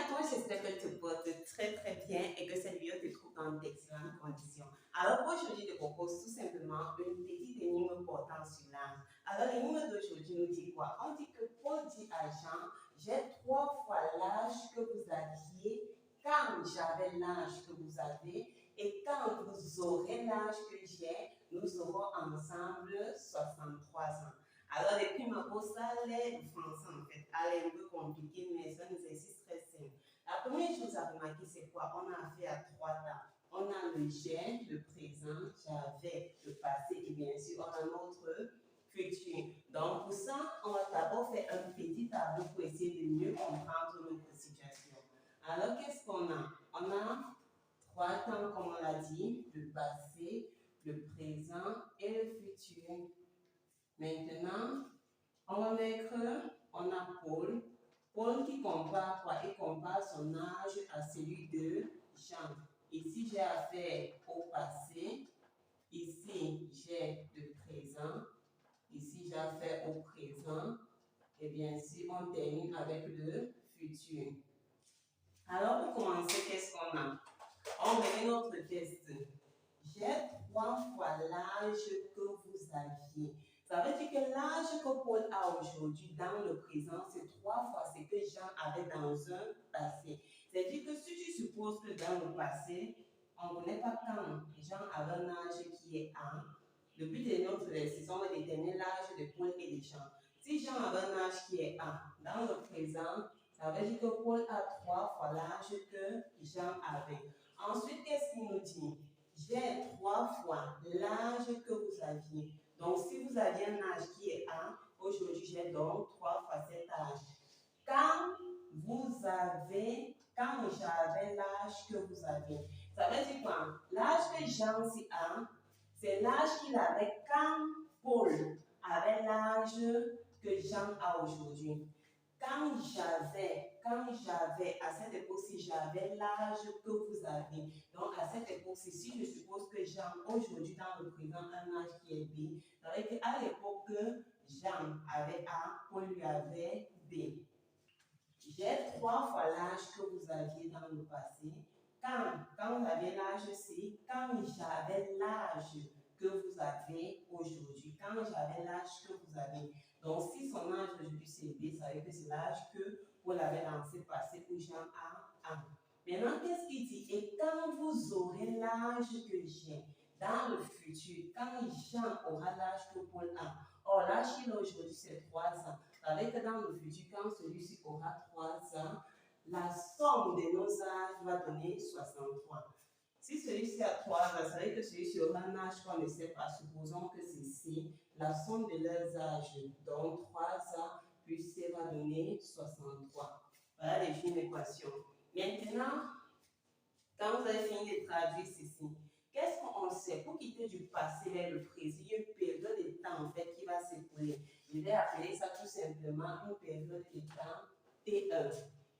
à toi, j'espère que tu te portes très très bien et que cette vidéo te trouve dans d'excellentes conditions. Alors aujourd'hui, je te propose tout simplement une petite énigme portant sur l'âge. Alors l'énigme d'aujourd'hui nous dit quoi? On dit que Paul dit à Jean, j'ai 3 fois l'âge que vous aviez quand j'avais l'âge que vous avez et quand vous aurez l'âge que j'ai, nous aurons ensemble 63 ans. Alors, les prime abord, ça l'air du français en fait. Elle est un peu compliquée, mais c'est un exercice très simple. La première chose à remarquer, c'est quoi? On a affaire à 3 temps. On a le j'ai, le présent, j'avais, le passé, et bien sûr, on a notre futur. Donc, pour ça, on va d'abord faire un petit tableau pour essayer de mieux comprendre notre situation. Alors, qu'est-ce qu'on a? On a 3 temps, comme on l'a dit, le passé, le présent et le futur. Maintenant, on va mettre, on a Paul. Paul qui compare quoi? Il compare son âge à celui de Jean. Ici, j'ai affaire au passé. Ici, j'ai le présent. Ici, j'ai affaire au présent. Et bien sûr, on termine avec le futur. Alors, pour commencer, qu'est-ce qu'on a? On met notre test. J'ai 3 fois l'âge que vous aviez. Ça veut dire que l'âge que Paul a aujourd'hui dans le présent, c'est 3 fois ce que Jean avait dans un passé. C'est-à-dire que si tu supposes que dans le passé, on ne connaît pas quand Jean avait un âge qui est A, le but de notre exercice, on va déterminer l'âge de Paul et de Jean. Si Jean avait un âge qui est A, dans le présent, ça veut dire que Paul a 3 fois l'âge que Jean avait. Ensuite, qu'est-ce qu'il nous dit? J'ai 3 fois l'âge que vous aviez. Donc, si vous aviez un âge qui est A, aujourd'hui, j'ai donc 3 fois cet âge. Quand j'avais l'âge que vous aviez, ça veut dire quoi? L'âge que Jean a, c'est l'âge qu'il avait quand Paul avait l'âge que Jean a aujourd'hui. Quand j'avais, à cette époque-ci, j'avais l'âge que vous avez. Donc, à cette époque-ci, si je suppose que Jean, aujourd'hui, dans le présent, un âge qui est B, ça veut dire qu'à l'époque que Jean avait A, Paul lui avait B. J'ai 3 fois l'âge que vous aviez dans le passé. Quand vous aviez l'âge C, quand j'avais l'âge que vous avez aujourd'hui. Quand j'avais l'âge que vous avez. Donc, si son âge aujourd'hui c'est B, ça veut dire que c'est l'âge que Paul avait lancé passé où Jean a A. Maintenant, qu'est-ce qu'il dit? Et quand vous aurez l'âge que j'ai dans le futur, quand Jean aura l'âge que Paul a. Or, l'âge qu'il a aujourd'hui, c'est 3 ans. Ça veut dire que dans le futur, quand celui-ci aura 3 ans, la somme de nos âges va donner 63. Si celui-ci a 3 ans, ça veut dire que celui-ci aura un âge qu'on ne sait pas. Supposons que c'est C. La somme de leurs âges, donc 3 ans, plus C va donner 63. Voilà déjà une équation. Maintenant, quand vous avez fini de traduire ceci, qu'est-ce qu'on sait? Pour quitter du passé vers le présent, il y a une période de temps en fait qui va s'écouler. Je vais appeler ça tout simplement une période de temps T1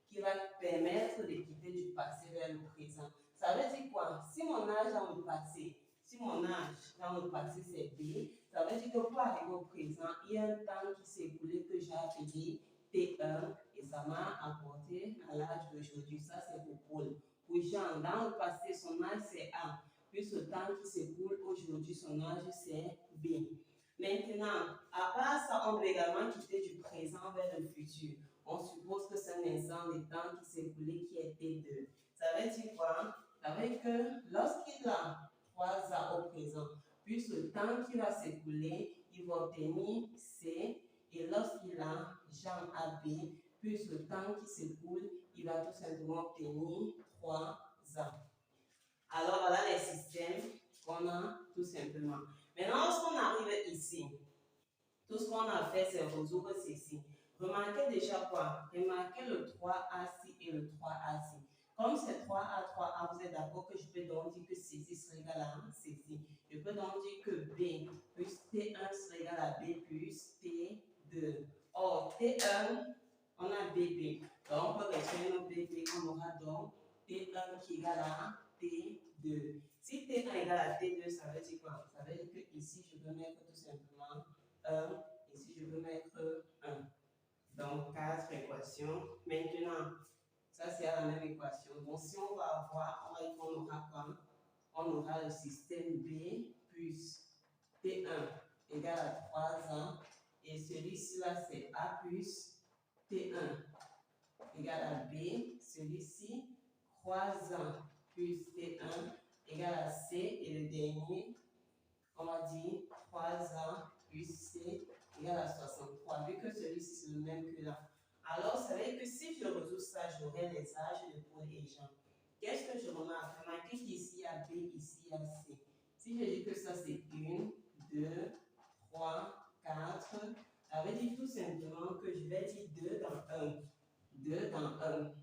qui va permettre de quitter du passé vers le présent. Ça veut dire quoi? Si mon âge dans le passé, c'est B, ça veut dire que pour arriver au présent, il y a un temps qui s'est écoulé que j'ai appelé T1 et ça m'a apporté à l'âge d'aujourd'hui. Ça, c'est pour Paul. Pour Jean, dans le passé, son âge c'est A. Puis le temps qui s'écoule aujourd'hui, son âge c'est B. Maintenant, à part ça, on peut également quitter du présent vers le futur. On suppose que c'est un instant de temps qui s'est écoulé qui est T2. Ça veut dire quoi? Ça veut dire que lorsqu'il a 3 ans au présent, puis le temps qui va s'écouler, il va obtenir C. Et lorsqu'il a Jean A B, puis le temps qui s'écoule, il va tout simplement obtenir 3 ans. Alors voilà les systèmes qu'on a tout simplement. Maintenant, lorsqu'on arrive ici, tout ce qu'on a fait, c'est résoudre ceci. Remarquez déjà quoi? Remarquez le 3AC et le 3AC. Comme c'est 3A, 3A, vous êtes d'accord que je peux donc dire que ceci serait égal à ceci. Je peux donc dire que B plus T1 serait égal à B plus T2. Or, T1, on a BB. Donc, on peut retirer nos BB, on aura donc T1 qui est égal à T2. Si T1 est égal à T2, ça veut dire quoi? Ça veut dire que ici, je peux mettre tout simplement 1. Ici, je peux mettre 1. Donc, 4 équations. Maintenant, Ça, c'est la même équation. Donc, si on va avoir, on va dire qu'on aura quoi? On aura le système B plus T1 égale à 3A. Et celui-ci, là, c'est A plus T1 égale à B. Celui-ci, croisant plus T1 égale à C. Et le dernier, on va dire 3A plus C égale à 63. Vu que celui-ci, c'est le même que là. Alors, ça veut dire que si je résous ça, j'aurai les âges de Paul et Jean. Qu'est-ce que je remarque? Remarquez qu'ici, il y a B, ici, il y a C. Si je dis que ça, c'est 1, 2, 3, 4, ça veut dire tout simplement que je vais dire 2 dans 1. 2 dans 1.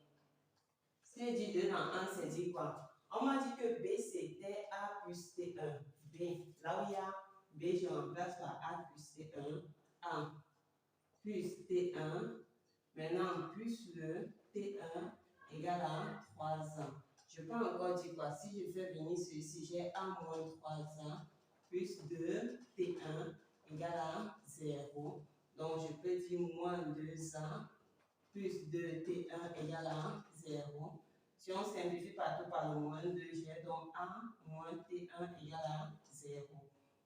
Si je dis 2 dans 1, c'est dit quoi? On m'a dit que B, c'était A plus T1. B, là où il y a B, je remplace par A plus T1. A plus T1. Maintenant, plus le T1 égale à 3A. Je peux encore dire quoi? Si je fais venir ceci, j'ai A moins 3A plus 2 T1 égale à 0. Donc, je peux dire moins 2A plus 2 T1 égale à 0. Si on simplifie partout par le moins 2, j'ai donc A moins T1 égale à 0.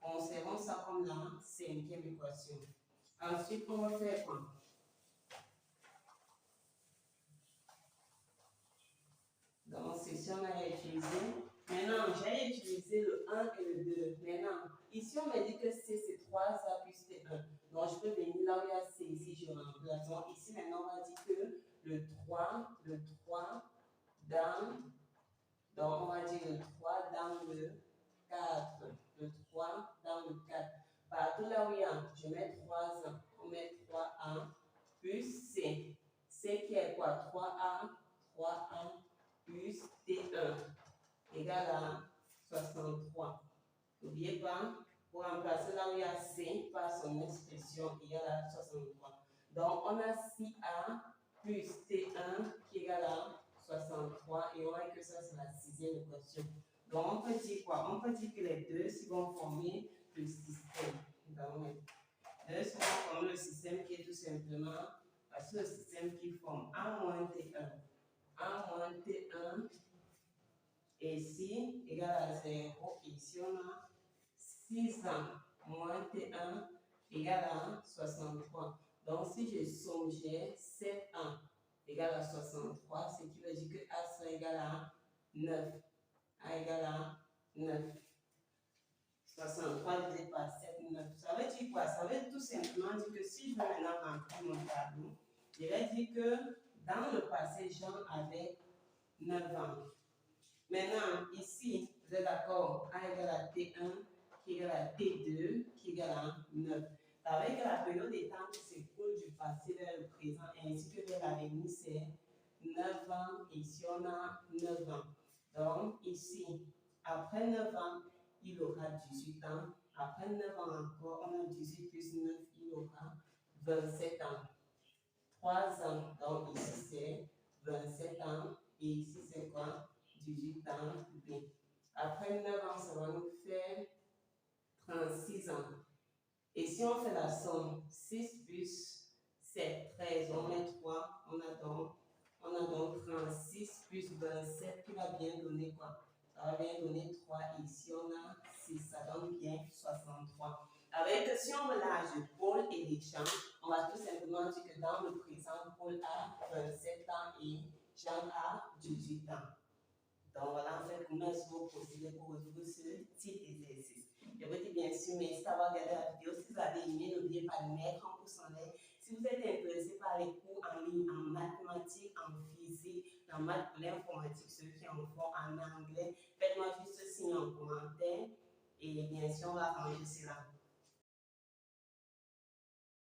Conservons ça comme la cinquième équation. Ensuite, on va faire quoi? Dans section, on a utilisé. Maintenant, j'ai utilisé le 1 et le 2. Maintenant, ici, on m'a dit que C, c'est 3A plus T1. Donc, je peux venir là où il y a C, ici, je remplace. Donc, ici, maintenant, on va dire que le 3 dans, donc on va dire le 3 dans le 4. Le 3 dans le 4. Partout là où il y a, je mets 3A. On met 3A plus C. C qui est quoi? 3A plus T1 égale à 63. N'oubliez pas, pour remplacer là où il y a C par son expression égale à 63. Donc, on a 6A plus T1 qui égale à 63 et on voit que ça, c'est la sixième équation. Donc, on peut dire quoi? On peut dire que les deux vont former le système. Donc, les deux vont former le système qui est tout simplement parce que le système qui forme A moins T1. A moins T1 et ici égale à 0. Et ici, on a 6A moins T1 égale à 63. Donc, si je somme, j'ai 7A égale à 63, ce qui veut dire que A sera égal à 9. A égale à 9. 63 divisé par 7, 9. Ça veut dire quoi? Ça veut tout simplement dire que si je veux maintenant remplir mon tableau, je vais dire que dans le passé, Jean avait 9 ans. Maintenant, ici, vous êtes d'accord, A égale à T1 qui égale à T2 qui égale à 9. Ça veut dire que la période des temps qui s'écoule du passé vers le présent ainsi que vers l'avenir, c'est 9 ans. Ici, on a 9 ans. Donc, ici, après 9 ans, il aura 18 ans. Après 9 ans encore, on a 18 plus 9, il aura 27 ans. 3 ans, donc ici c'est 27 ans. Et ici c'est quoi? 18 ans. B. Après 9 ans, ça va nous faire 36 ans. Et si on fait la somme, 6 plus 7, 13, on met 3, on a donc 36 plus 27 qui va bien donner quoi? Ça va bien donner 3. Ici on a 6, ça donne bien 63. Avec, si on veut l'âge de Paul et de Jean, on va tout simplement dire que dans le présent, Paul a 27 ans et Jean a 18 ans. Donc voilà en fait comment est-ce que vous procédez pour résoudre ce type d'exercice. Je vous dis bien sûr, merci d'avoir regardé la vidéo. Si vous avez aimé, n'oubliez pas de mettre un pouce en l'air. Si vous êtes intéressé par les cours en ligne, en mathématiques, en physique, en maths, l'informatique, ceux qui en font en anglais, faites-moi juste signe en commentaire et bien sûr, on va arranger cela.